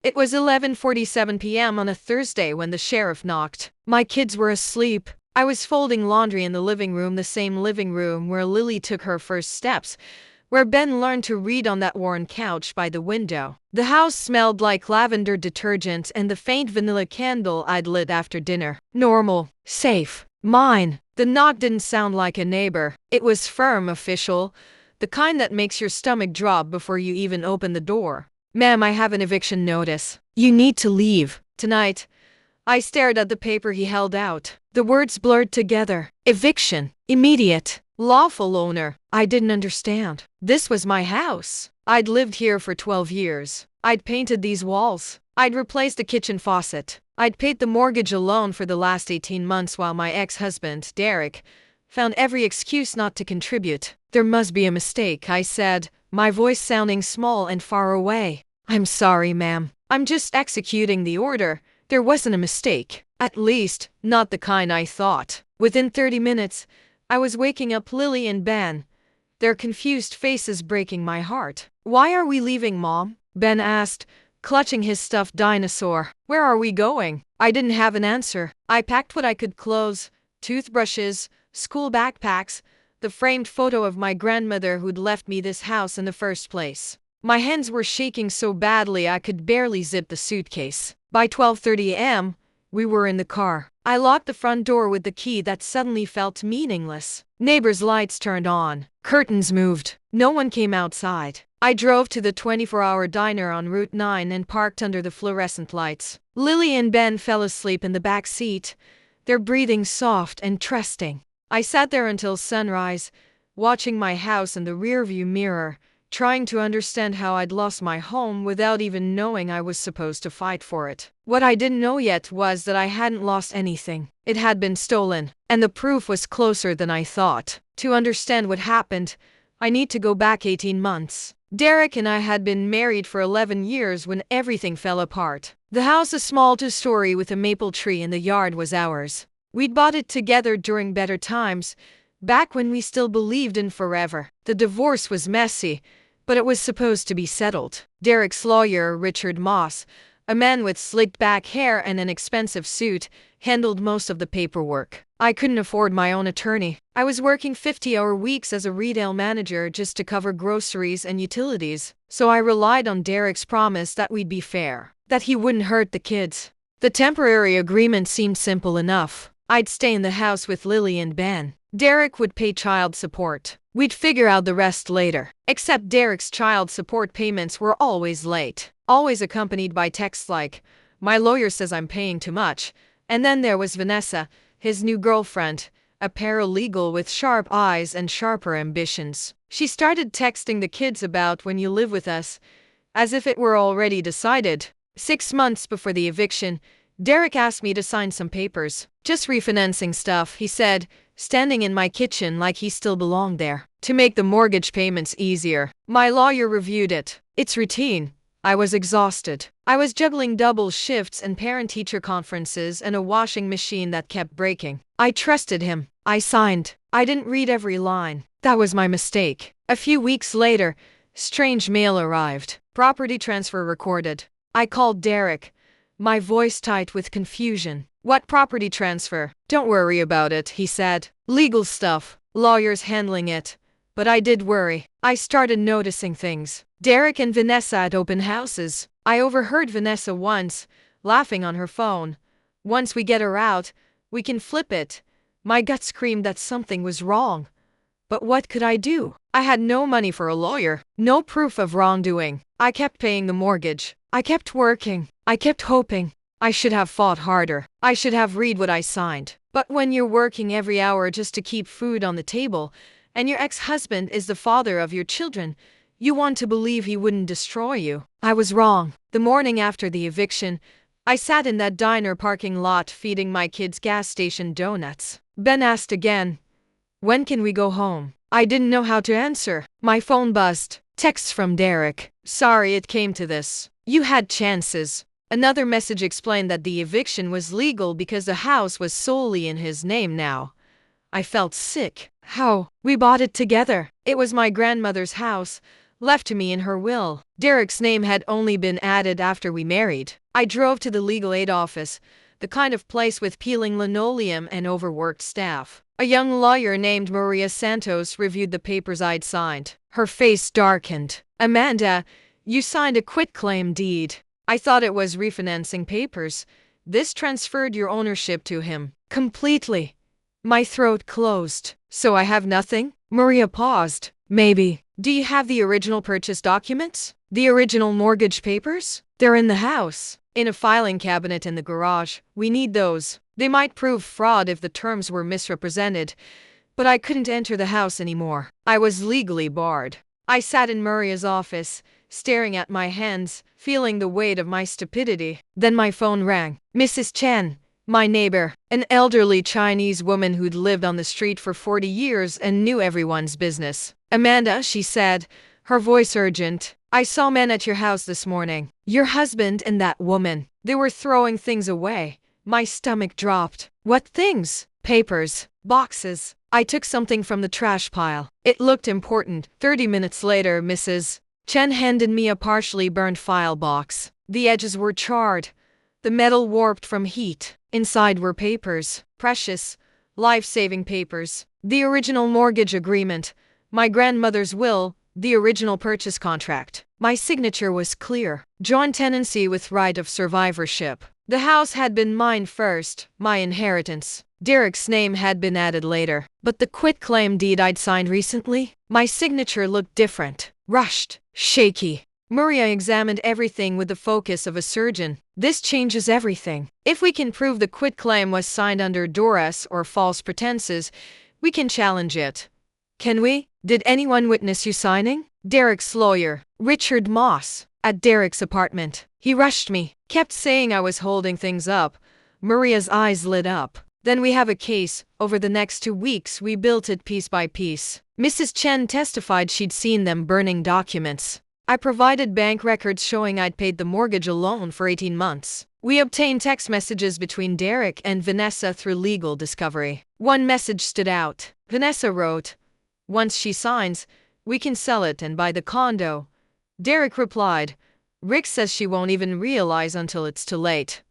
It was 11:47 p.m. on a Thursday when the sheriff knocked. My kids were asleep. I was folding laundry in the living room, the same living room where Lily took her first steps, where Ben learned to read on that worn couch by the window. The house smelled like lavender detergent and the faint vanilla candle I'd lit after dinner. Normal. Safe. Mine. The knock didn't sound like a neighbor. It was firm, official, the kind that makes your stomach drop before you even open the door. "Ma'am, I have an eviction notice. You need to leave tonight." I stared at the paper he held out. The words blurred together. Eviction. Immediate. Lawful owner. I didn't understand. This was my house. I'd lived here for 12 years. I'd painted these walls. I'd replaced the kitchen faucet. I'd paid the mortgage alone for the last 18 months while my ex-husband, Derek, found every excuse not to contribute. "There must be a mistake," I said, my voice sounding small and far away. "I'm sorry, ma'am. I'm just executing the order. There wasn't a mistake. At least, not the kind I thought." Within 30 minutes, I was waking up Lily and Ben, their confused faces breaking my heart. "Why are we leaving, Mom?" Ben asked, clutching his stuffed dinosaur. "Where are we going?" I didn't have an answer. I packed what I could: clothes, toothbrushes, school backpacks, the framed photo of my grandmother who'd left me this house in the first place. My hands were shaking so badly I could barely zip the suitcase. By 12:30 a.m., we were in the car. I locked the front door with the key that suddenly felt meaningless. Neighbors' lights turned on. Curtains moved. No one came outside. I drove to the 24-hour diner on Route 9 and parked under the fluorescent lights. Lily and Ben fell asleep in the back seat, their breathing soft and trusting. I sat there until sunrise, watching my house in the rearview mirror, trying to understand how I'd lost my home without even knowing I was supposed to fight for it. What I didn't know yet was that I hadn't lost anything. It had been stolen, and the proof was closer than I thought. To understand what happened, I need to go back 18 months. Derek and I had been married for 11 years when everything fell apart. The house, a small two-story with a maple tree in the yard, was ours. We'd bought it together during better times, back when we still believed in forever. The divorce was messy, but it was supposed to be settled. Derek's lawyer, Richard Moss, a man with slicked back hair and an expensive suit, handled most of the paperwork. I couldn't afford my own attorney. I was working 50-hour weeks as a retail manager just to cover groceries and utilities, so I relied on Derek's promise that we'd be fair, that he wouldn't hurt the kids. The temporary agreement seemed simple enough. I'd stay in the house with Lily and Ben. Derek would pay child support. We'd figure out the rest later. Except Derek's child support payments were always late, always accompanied by texts like, "My lawyer says I'm paying too much." And then there was Vanessa, his new girlfriend, a paralegal with sharp eyes and sharper ambitions. She started texting the kids about "when you live with us," as if it were already decided. 6 months before the eviction, Derek asked me to sign some papers. "Just refinancing stuff," he said, standing in my kitchen like he still belonged there. "To make the mortgage payments easier." My lawyer reviewed it. "It's routine." I was exhausted. I was juggling double shifts and parent-teacher conferences and a washing machine that kept breaking. I trusted him. I signed. I didn't read every line. That was my mistake. A few weeks later, strange mail arrived. Property transfer recorded. I called Derek, my voice tight with confusion. "What property transfer?" "Don't worry about it," he said. "Legal stuff. Lawyers handling it." But I did worry. I started noticing things. Derek and Vanessa at open houses. I overheard Vanessa once, laughing on her phone. "Once we get her out, we can flip it." My gut screamed that something was wrong. But what could I do? I had no money for a lawyer, no proof of wrongdoing. I kept paying the mortgage. I kept working. I kept hoping. I should have fought harder. I should have read what I signed. But when you're working every hour just to keep food on the table, and your ex-husband is the father of your children, you want to believe he wouldn't destroy you. I was wrong. The morning after the eviction, I sat in that diner parking lot feeding my kids gas station donuts. Ben asked again, "When can we go home?" I didn't know how to answer. My phone buzzed. Texts from Derek. "Sorry it came to this. You had chances." Another message explained that the eviction was legal because the house was solely in his name now. I felt sick. How? We bought it together. It was my grandmother's house, left to me in her will. Derek's name had only been added after we married. I drove to the legal aid office, the kind of place with peeling linoleum and overworked staff. A young lawyer named Maria Santos reviewed the papers I'd signed. Her face darkened. "Amanda, you signed a quitclaim deed." "I thought it was refinancing papers. This transferred your ownership to him." "Completely." My throat closed. "So I have nothing?" Maria paused. "Maybe. Do you have the original purchase documents? The original mortgage papers?" "They're in the house. In a filing cabinet in the garage. We need those. They might prove fraud if the terms were misrepresented, but I couldn't enter the house anymore. I was legally barred." I sat in Maria's office, staring at my hands, feeling the weight of my stupidity. Then my phone rang. Mrs. Chen, my neighbor, an elderly Chinese woman who'd lived on the street for 40 years and knew everyone's business. "Amanda," she said, her voice urgent, "I saw men at your house this morning. Your husband and that woman. They were throwing things away." My stomach dropped. "What things?" "Papers. Boxes." I took something from the trash pile. It looked important. 30 minutes later, Mrs. Chen handed me a partially burned file box. The edges were charred, the metal warped from heat. Inside were papers. Precious, life-saving papers. The original mortgage agreement, my grandmother's will, the original purchase contract. My signature was clear. Joint tenancy with right of survivorship. The house had been mine first, my inheritance. Derek's name had been added later. But the quitclaim deed I'd signed recently? My signature looked different. Rushed. Shaky. Maria examined everything with the focus of a surgeon. "This changes everything. If we can prove the quitclaim was signed under duress or false pretenses, we can challenge it." "Can we? Did anyone witness you signing?" "Derek's lawyer, Richard Moss, at Derek's apartment. He rushed me, kept saying I was holding things up." Maria's eyes lit up. "Then we have a case. Over the next 2 weeks, we built it piece by piece." Mrs. Chen testified she'd seen them burning documents. I provided bank records showing I'd paid the mortgage alone for 18 months. We obtained text messages between Derek and Vanessa through legal discovery. One message stood out. Vanessa wrote, "Once she signs, we can sell it and buy the condo." Derek replied, "Rick says she won't even realize until it's too late."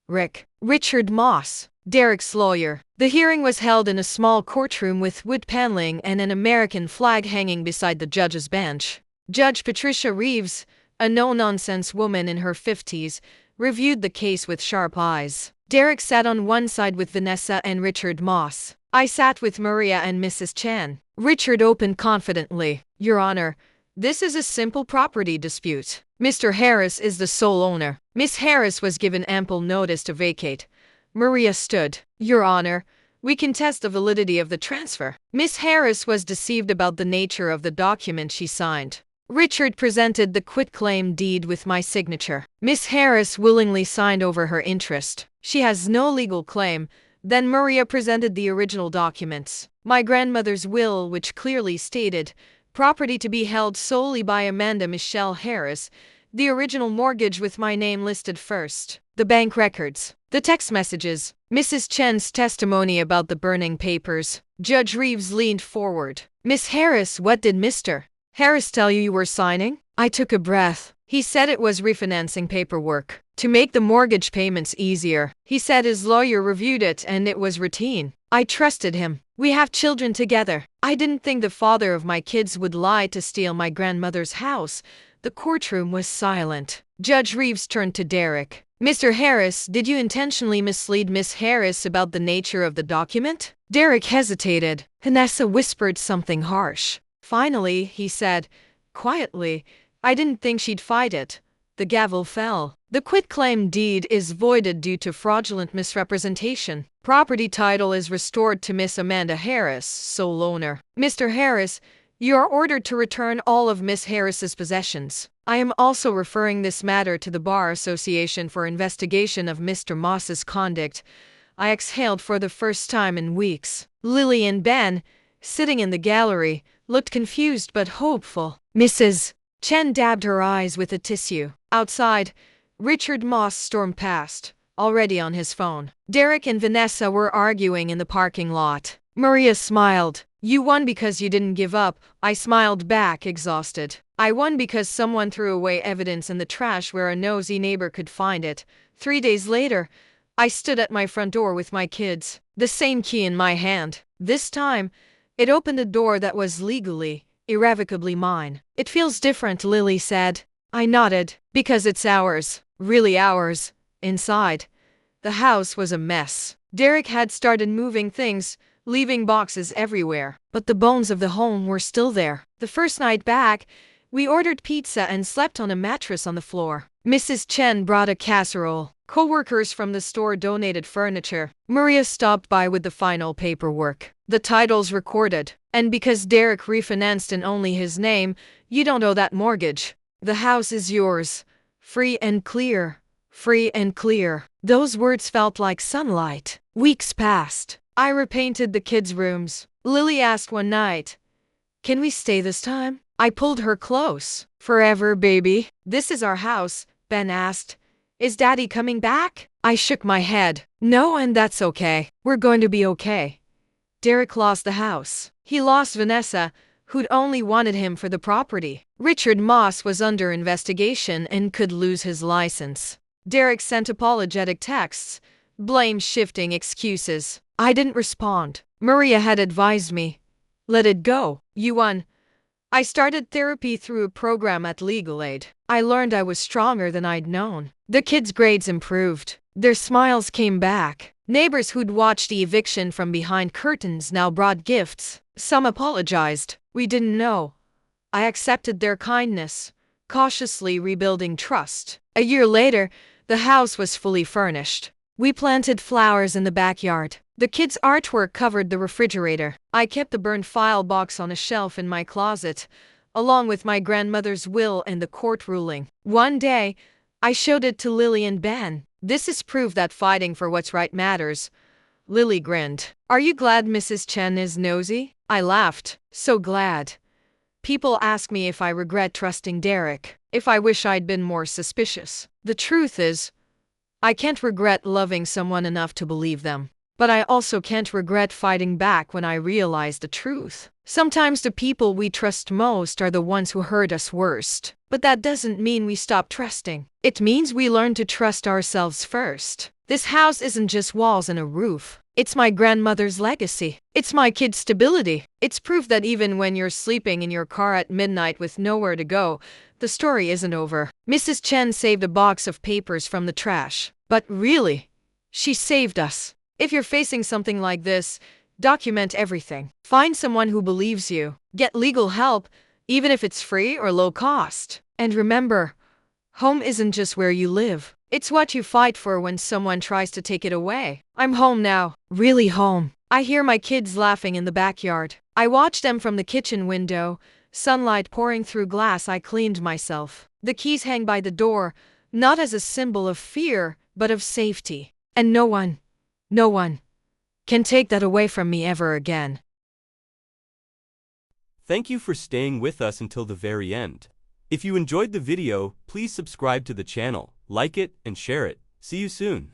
Rick. Richard Moss, Derek's lawyer. The hearing was held in a small courtroom with wood paneling and an American flag hanging beside the judge's bench. Judge Patricia Reeves, a no-nonsense woman in her 50s, reviewed the case with sharp eyes. Derek sat on one side with Vanessa and Richard Moss. I sat with Maria and Mrs. Chen. Richard opened confidently. "Your Honor, this is a simple property dispute. Mr. Harris is the sole owner. Miss Harris was given ample notice to vacate." Maria stood. "Your Honor, we contest the validity of the transfer. Miss Harris was deceived about the nature of the document she signed." Richard presented the quitclaim deed with my signature. "Miss Harris willingly signed over her interest. She has no legal claim." Then Maria presented the original documents. My grandmother's will, which clearly stated property to be held solely by Amanda Michelle Harris, the original mortgage with my name listed first, the bank records, the text messages, Mrs. Chen's testimony about the burning papers. Judge Reeves leaned forward. "Miss Harris, what did Mr. Harris tell you were signing?" I took a breath. "He said it was refinancing paperwork to make the mortgage payments easier. He said his lawyer reviewed it and it was routine. I trusted him. We have children together. I didn't think the father of my kids would lie to steal my grandmother's house." The courtroom was silent. Judge Reeves turned to Derek. "Mr. Harris, did you intentionally mislead Miss Harris about the nature of the document?" Derek hesitated. Vanessa whispered something harsh. "Finally," he said, quietly, "I didn't think she'd fight it." The gavel fell. "The quitclaim deed is voided due to fraudulent misrepresentation. Property title is restored to Miss Amanda Harris, sole owner. Mr. Harris, you are ordered to return all of Miss Harris's possessions. I am also referring this matter to the Bar Association for investigation of Mr. Moss's conduct." I exhaled for the first time in weeks. Lily and Ben, sitting in the gallery, looked confused but hopeful. Mrs. Chen dabbed her eyes with a tissue. Outside, Richard Moss stormed past, already on his phone. Derek and Vanessa were arguing in the parking lot. Maria smiled. You won because you didn't give up, I smiled back, exhausted. I won because someone threw away evidence in the trash where a nosy neighbor could find it. 3 days later, I stood at my front door with my kids, the same key in my hand. This time, it opened a door that was legally, irrevocably mine. It feels different, Lily said. I nodded. Because it's ours. Really ours. Inside, the house was a mess. Derek had started moving things, leaving boxes everywhere. But the bones of the home were still there. The first night back, we ordered pizza and slept on a mattress on the floor. Mrs. Chen brought a casserole. Co-workers from the store donated furniture. Maria stopped by with the final paperwork. The title's recorded. And because Derek refinanced in only his name, you don't owe that mortgage. The house is yours. Free and clear. Free and clear. Those words felt like sunlight. Weeks passed. I repainted the kids' rooms. Lily asked one night, "Can we stay this time?" I pulled her close. "Forever, baby." "This is our house," Ben asked. "Is Daddy coming back?" I shook my head. "No, and that's okay. We're going to be okay." Derek lost the house. He lost Vanessa, who'd only wanted him for the property. Richard Moss was under investigation and could lose his license. Derek sent apologetic texts, blame-shifting excuses. I didn't respond. Maria had advised me, "Let it go. You won." I started therapy through a program at Legal Aid. I learned I was stronger than I'd known. The kids' grades improved. Their smiles came back. Neighbors who'd watched the eviction from behind curtains now brought gifts. Some apologized. We didn't know. I accepted their kindness, cautiously rebuilding trust. A year later, the house was fully furnished. We planted flowers in the backyard. The kids' artwork covered the refrigerator. I kept the burned file box on a shelf in my closet, along with my grandmother's will and the court ruling. One day, I showed it to Lily and Ben. "This is proof that fighting for what's right matters." Lily grinned. "Are you glad Mrs. Chen is nosy?" I laughed. "So glad." People ask me if I regret trusting Derek, if I wish I'd been more suspicious. The truth is, I can't regret loving someone enough to believe them. But I also can't regret fighting back when I realize the truth. Sometimes the people we trust most are the ones who hurt us worst. But that doesn't mean we stop trusting. It means we learn to trust ourselves first. This house isn't just walls and a roof. It's my grandmother's legacy. It's my kids' stability. It's proof that even when you're sleeping in your car at midnight with nowhere to go, the story isn't over. Mrs. Chen saved a box of papers from the trash. But really, she saved us. If you're facing something like this, document everything. Find someone who believes you. Get legal help, even if it's free or low cost. And remember, home isn't just where you live. It's what you fight for when someone tries to take it away. I'm home now. Really home. I hear my kids laughing in the backyard. I watch them from the kitchen window, sunlight pouring through glass. I cleaned myself. The keys hang by the door, not as a symbol of fear, but of safety. And no one can take that away from me ever again. Thank you for staying with us until the very end. If you enjoyed the video, please subscribe to the channel, like it, and share it. See you soon.